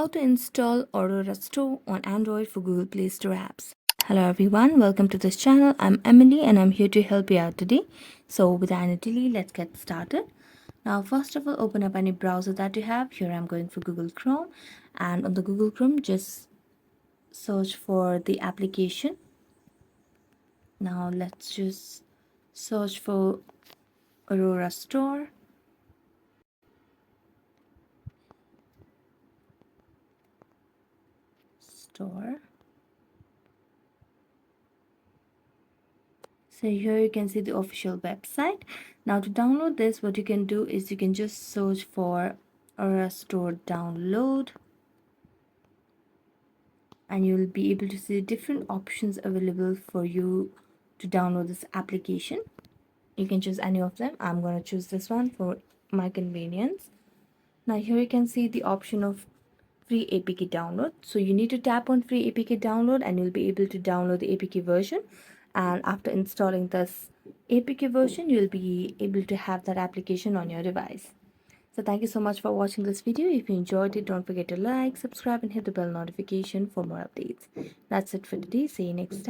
How to install Aurora Store on Android for Google Play Store apps. Hello everyone, welcome to this channel. I'm Emily and I'm here to help you out today. So without any delay, let's get started. Now first of all, open up any browser that you have. Here I'm going for Google Chrome, and on the Google Chrome just search for the application. Now let's just search for Aurora Store. So here you can see the official website. Now to download this, what you can do is you can just search for Aurora Store download, and you will be able to see different options available for you to download this application. You can choose any of them. I'm going to choose this one for my convenience. Now here you can see the option of free APK download. So you need to tap on free APK download and you'll be able to download the APK version. And after installing this APK version, you'll be able to have that application on your device. So thank you so much for watching this video. If you enjoyed it, don't forget to like, subscribe and hit the bell notification for more updates. That's it for today. See you next time.